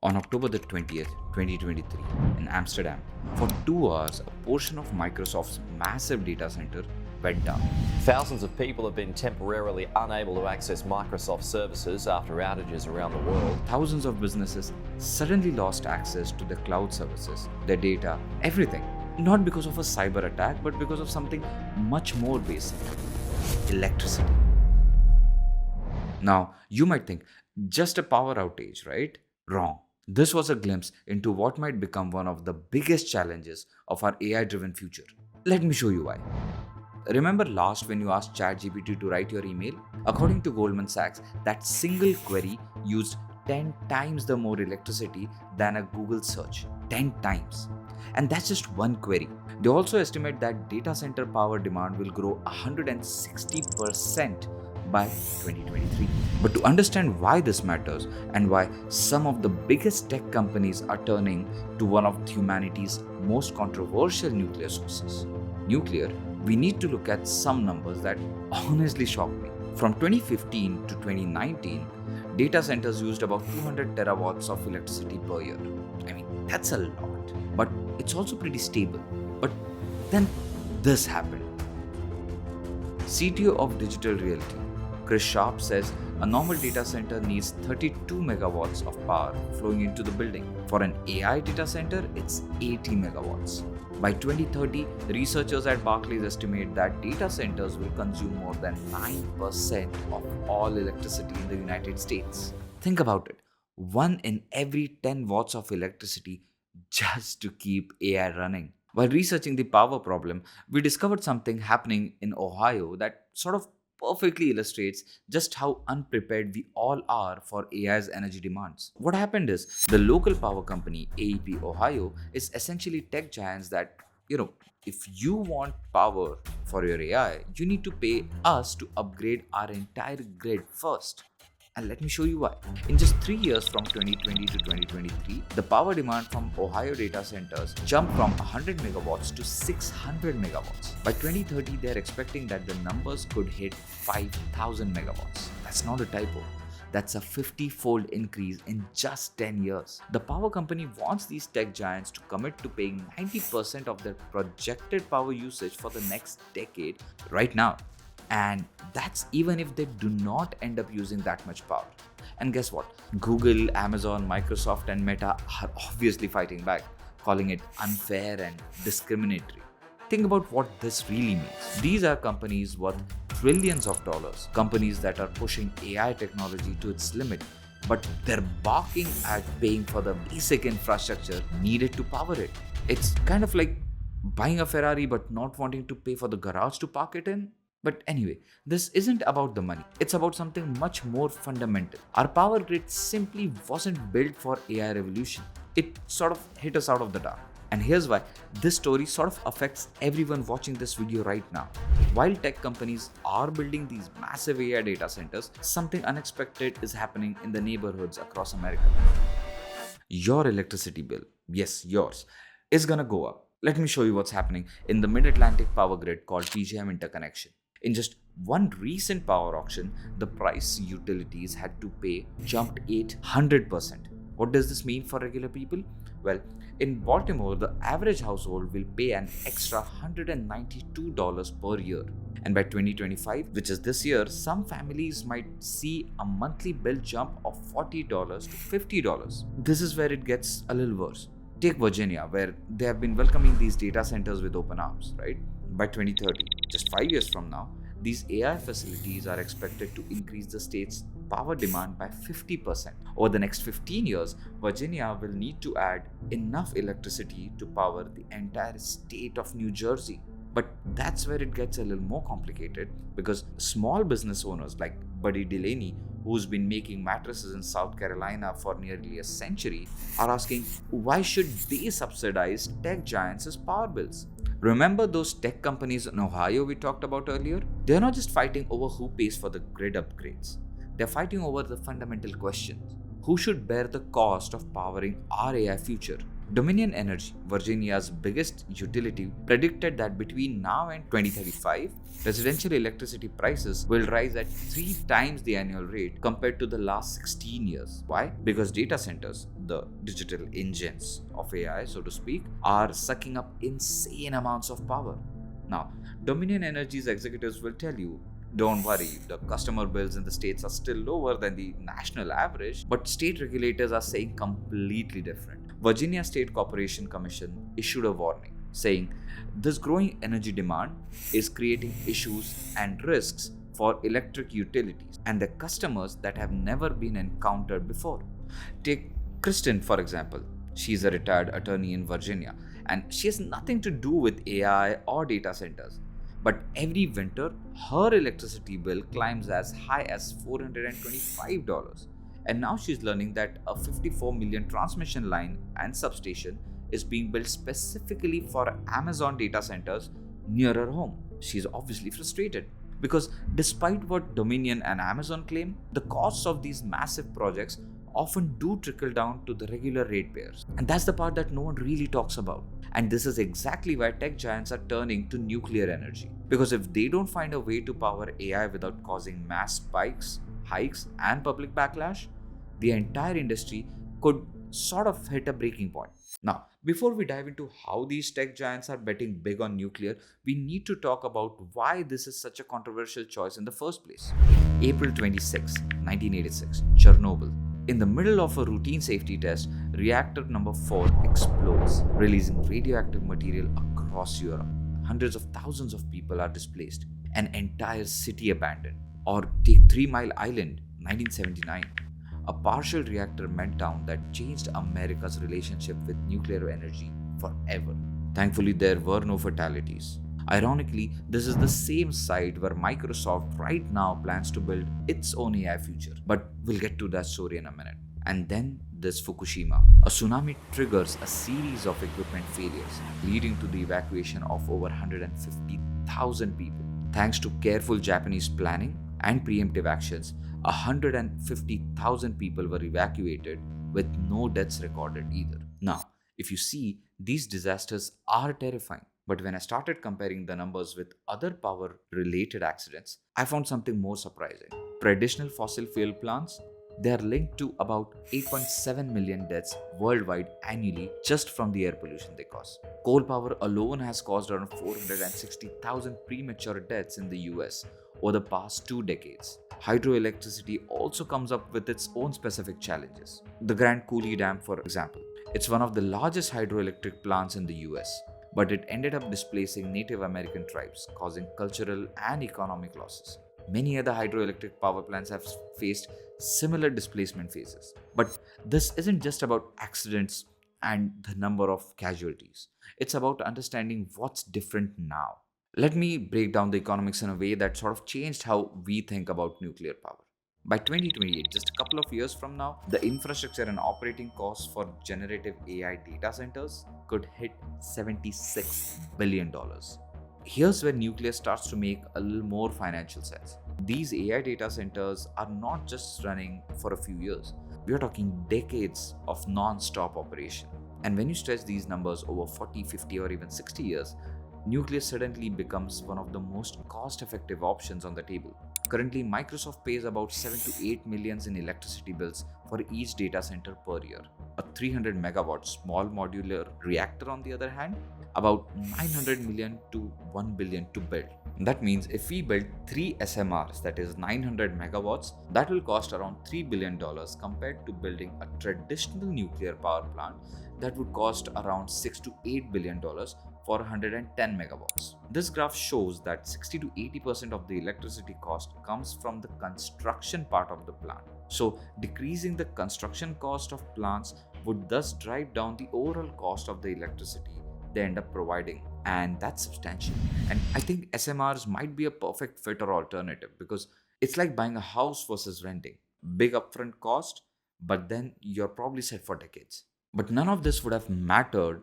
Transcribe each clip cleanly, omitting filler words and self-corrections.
On October the 20th, 2023, in Amsterdam, for 2 hours, a portion of Microsoft's massive data center went down. Thousands of people have been temporarily unable to access Microsoft services after outages around the world. Thousands of businesses suddenly lost access to their cloud services, their data, everything. Not because of a cyber attack, but because of something much more basic: electricity. Now, you might think, just a power outage, right? Wrong. This was a glimpse into what might become one of the biggest challenges of our AI driven future. Let me show you why. Remember last when you asked ChatGPT to write your email? According to Goldman Sachs, that single query used 10 times the more electricity than a Google search. 10 times. And that's just one query. They also estimate that data center power demand will grow 160% by 2023. But to understand why this matters and why some of the biggest tech companies are turning to one of humanity's most controversial nuclear sources, nuclear, we need to look at some numbers that honestly shocked me. From 2015 to 2019, data centers used about 200 terawatts of electricity per year. I mean, that's a lot, but it's also pretty stable. But then this happened. CTO of Digital Realty, Chris Sharp, says a normal data center needs 32 megawatts of power flowing into the building. For an AI data center, it's 80 megawatts. By 2030, researchers at Barclays estimate that data centers will consume more than 9% of all electricity in the United States. Think about it. 1 in every 10 watts of electricity just to keep AI running. While researching the power problem, we discovered something happening in Ohio that sort of perfectly illustrates just how unprepared we all are for AI's energy demands. What happened is the local power company, AEP Ohio, is essentially tech giants that, if you want power for your AI, you need to pay us to upgrade our entire grid first. And let me show you why. In just 3 years from 2020 to 2023, the power demand from Ohio data centers jumped from 100 megawatts to 600 megawatts. By 2030, they're expecting that the numbers could hit 5,000 megawatts. That's not a typo. That's a 50-fold increase in just 10 years. The power company wants these tech giants to commit to paying 90% of their projected power usage for the next decade right now. And that's even if they do not end up using that much power. And guess what? Google, Amazon, Microsoft, and Meta are obviously fighting back, calling it unfair and discriminatory. Think about what this really means. These are companies worth trillions of dollars, companies that are pushing AI technology to its limit, but they're balking at paying for the basic infrastructure needed to power it. It's kind of like buying a Ferrari but not wanting to pay for the garage to park it in. But anyway, this isn't about the money. It's about something much more fundamental. Our power grid simply wasn't built for AI revolution. It sort of hit us out of the dark. And here's why this story sort of affects everyone watching this video right now. While tech companies are building these massive AI data centers, something unexpected is happening in the neighborhoods across America. Your electricity bill, yes, yours, is gonna go up. Let me show you what's happening in the Mid-Atlantic power grid called PJM interconnection. In just one recent power auction, the price utilities had to pay jumped 800%. What does this mean for regular people? Well, in Baltimore, the average household will pay an extra $192 per year. And by 2025, which is this year, some families might see a monthly bill jump of $40 to $50. This is where it gets a little worse. Take Virginia, where they have been welcoming these data centers with open arms, right? By 2030, just 5 years from now, these AI facilities are expected to increase the state's power demand by 50%. Over the next 15 years, Virginia will need to add enough electricity to power the entire state of New Jersey. But that's where it gets a little more complicated, because small business owners like Buddy Delaney, who's been making mattresses in South Carolina for nearly a century, are asking why should they subsidize tech giants' power bills? Remember those tech companies in Ohio we talked about earlier? They're not just fighting over who pays for the grid upgrades. They're fighting over the fundamental questions. Who should bear the cost of powering our AI future? Dominion Energy, Virginia's biggest utility, predicted that between now and 2035, residential electricity prices will rise at 3 times the annual rate compared to the last 16 years. Why? Because data centers, the digital engines of AI, so to speak, are sucking up insane amounts of power. Now, Dominion Energy's executives will tell you, don't worry, the customer bills in the states are still lower than the national average, but state regulators are saying completely different. Virginia State Corporation Commission issued a warning saying this growing energy demand is creating issues and risks for electric utilities and the customers that have never been encountered before. Take Kristen, for example. She's a retired attorney in Virginia and she has nothing to do with AI or data centers. But every winter, her electricity bill climbs as high as $425. And now she's learning that a 54 million transmission line and substation is being built specifically for Amazon data centers near her home. She's obviously frustrated because despite what Dominion and Amazon claim, the costs of these massive projects often do trickle down to the regular ratepayers. And that's the part that no one really talks about. And this is exactly why tech giants are turning to nuclear energy. Because if they don't find a way to power AI without causing mass spikes, hikes, and public backlash, the entire industry could sort of hit a breaking point. Now, before we dive into how these tech giants are betting big on nuclear, we need to talk about why this is such a controversial choice in the first place. April 26, 1986, Chernobyl. In the middle of a routine safety test, reactor number 4 explodes, releasing radioactive material across Europe. Hundreds of thousands of people are displaced, an entire city abandoned. Or take 3 Mile Island, 1979. A partial reactor meltdown that changed America's relationship with nuclear energy forever. Thankfully, there were no fatalities. Ironically, this is the same site where Microsoft right now plans to build its own AI future. But we'll get to that story in a minute. And then there's Fukushima. A tsunami triggers a series of equipment failures, leading to the evacuation of over 150,000 people. Thanks to careful Japanese planning and preemptive actions, 150,000 people were evacuated with no deaths recorded either. Now, if you see, these disasters are terrifying. But when I started comparing the numbers with other power-related accidents, I found something more surprising. Traditional fossil fuel plants, they are linked to about 8.7 million deaths worldwide annually just from the air pollution they cause. Coal power alone has caused around 460,000 premature deaths in the US over the past 2 decades. Hydroelectricity also comes up with its own specific challenges. The Grand Coulee Dam, for example, it's one of the largest hydroelectric plants in the US. But it ended up displacing Native American tribes, causing cultural and economic losses. Many other hydroelectric power plants have faced similar displacement phases. But this isn't just about accidents and the number of casualties. It's about understanding what's different now. Let me break down the economics in a way that sort of changed how we think about nuclear power. By 2028, just a couple of years from now, the infrastructure and operating costs for generative AI data centers could hit $76 billion. Here's where nuclear starts to make a little more financial sense. These AI data centers are not just running for a few years. We are talking decades of non-stop operation. And when you stretch these numbers over 40, 50, or even 60 years, nuclear suddenly becomes one of the most cost-effective options on the table. Currently, Microsoft pays about 7 to 8 million in electricity bills for each data center per year. A 300 megawatt small modular reactor, on the other hand, about 900 million to 1 billion to build. That means if we build 3 SMRs, that is 900 megawatts, that will cost around $3 billion compared to building a traditional nuclear power plant that would cost around $6 to $8 billion for 110 megawatts. This graph shows that 60 to 80% of the electricity cost comes from the construction part of the plant. So decreasing the construction cost of plants would thus drive down the overall cost of the electricity they end up providing, and that's substantial. And I think SMRs might be a perfect fit or alternative because it's like buying a house versus renting. Big upfront cost, but then you're probably set for decades. But none of this would have mattered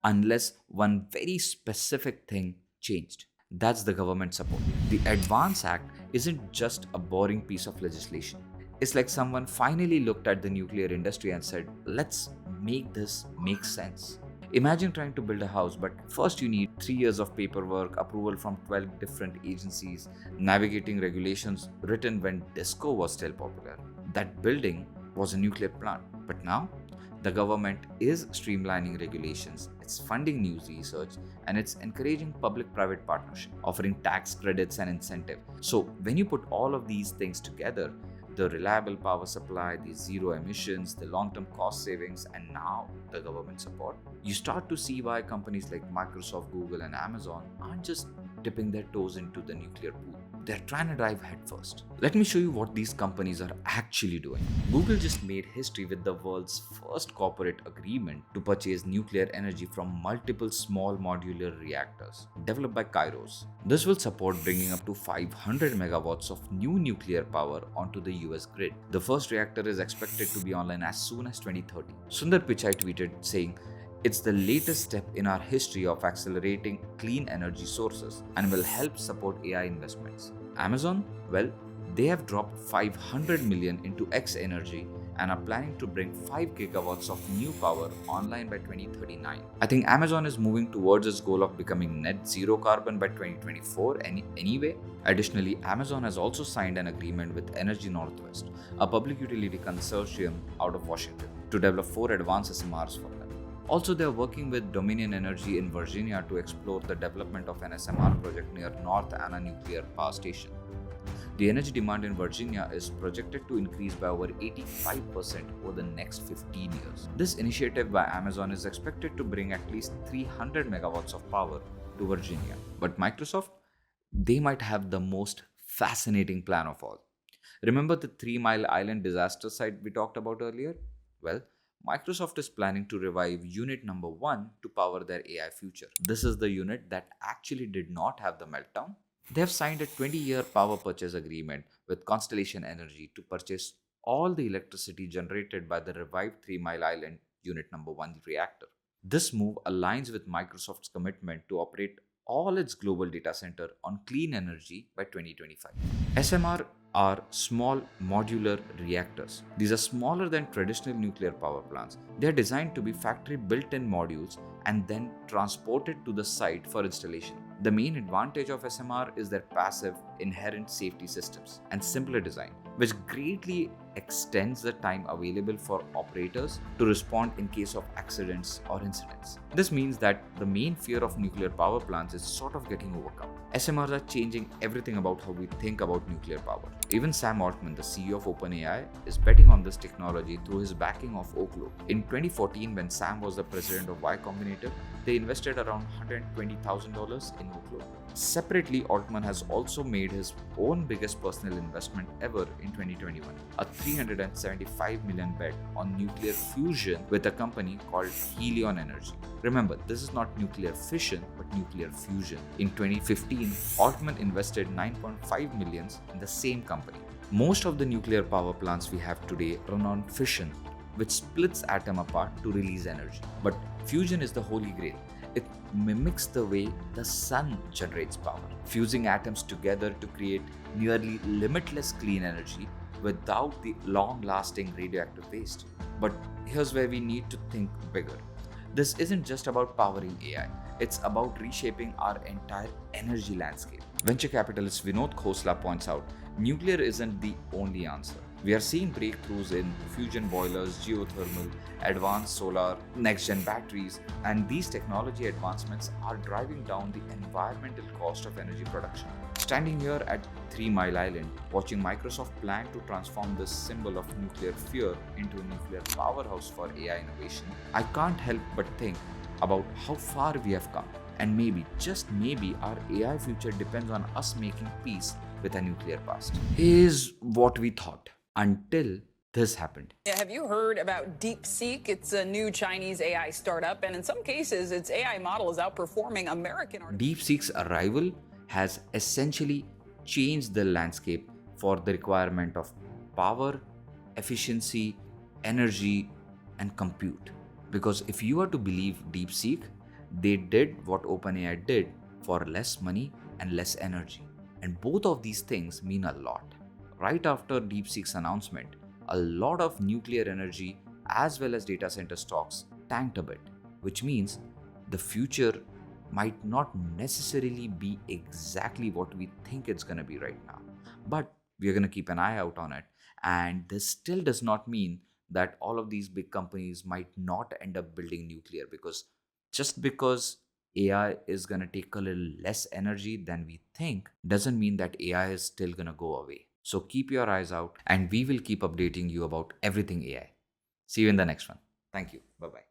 unless one very specific thing changed. That's the government support. The Advance Act isn't just a boring piece of legislation. It's like someone finally looked at the nuclear industry and said, let's make this make sense. Imagine trying to build a house, but first you need 3 years of paperwork, approval from 12 different agencies, navigating regulations written when disco was still popular. That building was a nuclear plant, but now the government is streamlining regulations, it's funding new research, and it's encouraging public-private partnership, offering tax credits and incentives. So when you put all of these things together, the reliable power supply, the zero emissions, the long-term cost savings, and now the government support, you start to see why companies like Microsoft, Google, and Amazon aren't just dipping their toes into the nuclear pool. They're trying to dive headfirst. Let me show you what these companies are actually doing. Google just made history with the world's first corporate agreement to purchase nuclear energy from multiple small modular reactors developed by Kairos. This will support bringing up to 500 megawatts of new nuclear power onto the US grid. The first reactor is expected to be online as soon as 2030. Sundar Pichai tweeted saying, "It's the latest step in our history of accelerating clean energy sources and will help support AI investments." Amazon, well, they have dropped 500 million into X Energy and are planning to bring 5 gigawatts of new power online by 2039. I think Amazon is moving towards its goal of becoming net zero carbon by 2024 anyway. Additionally, Amazon has also signed an agreement with Energy Northwest, a public utility consortium out of Washington, to develop 4 advanced SMRs for them. Also, they are working with Dominion Energy in Virginia to explore the development of an SMR project near North Anna Nuclear Power Station. The energy demand in Virginia is projected to increase by over 85% over the next 15 years. This initiative by Amazon is expected to bring at least 300 megawatts of power to Virginia. But Microsoft, they might have the most fascinating plan of all. Remember the 3 Mile Island disaster site we talked about earlier? Well, Microsoft is planning to revive unit number 1 to power their AI future. This is the unit that actually did not have the meltdown. They have signed a 20-year power purchase agreement with Constellation Energy to purchase all the electricity generated by the revived 3 Mile Island unit number 1 reactor. This move aligns with Microsoft's commitment to operate all its global data center on clean energy by 2025. SMR are small modular reactors. These are smaller than traditional nuclear power plants. They are designed to be factory built-in modules and then transported to the site for installation. The main advantage of SMR is their passive, inherent safety systems and simpler design, which greatly extends the time available for operators to respond in case of accidents or incidents. This means that the main fear of nuclear power plants is sort of getting overcome. SMRs are changing everything about how we think about nuclear power. Even Sam Altman, the CEO of OpenAI, is betting on this technology through his backing of Oklo. In 2014, when Sam was the president of Y Combinator, they invested around $120,000 in Oklo. Separately, Altman has also made his own biggest personal investment ever in 2021, a $375 million bet on nuclear fusion with a company called Helion Energy. Remember, this is not nuclear fission, but nuclear fusion. In 2015, Altman invested $9.5 million in the same company. Most of the nuclear power plants we have today run on fission, which splits atom apart to release energy. But fusion is the holy grail. It mimics the way the sun generates power, fusing atoms together to create nearly limitless clean energy without the long-lasting radioactive waste. But here's where we need to think bigger. This isn't just about powering AI, it's about reshaping our entire energy landscape. Venture capitalist Vinod Khosla points out, nuclear isn't the only answer. We are seeing breakthroughs in fusion boilers, geothermal, advanced solar, next-gen batteries, and these technology advancements are driving down the environmental cost of energy production. Standing here at 3 Mile Island, watching Microsoft plan to transform this symbol of nuclear fear into a nuclear powerhouse for AI innovation, I can't help but think about how far we have come. And maybe, just maybe, our AI future depends on us making peace with a nuclear past. Is what we thought. Until this happened. Have you heard about DeepSeek? It's a new Chinese AI startup, and in some cases, its AI model is outperforming American. DeepSeek's arrival has essentially changed the landscape for the requirement of power, efficiency, energy, and compute. Because if you are to believe DeepSeek, they did what OpenAI did for less money and less energy. And both of these things mean a lot. Right after DeepSeek's announcement, a lot of nuclear energy as well as data center stocks tanked a bit, which means the future might not necessarily be exactly what we think it's going to be right now. But we're going to keep an eye out on it. And this still does not mean that all of these big companies might not end up building nuclear, because just because AI is going to take a little less energy than we think doesn't mean that AI is still going to go away. So keep your eyes out, and we will keep updating you about everything AI. See you in the next one. Thank you. Bye bye.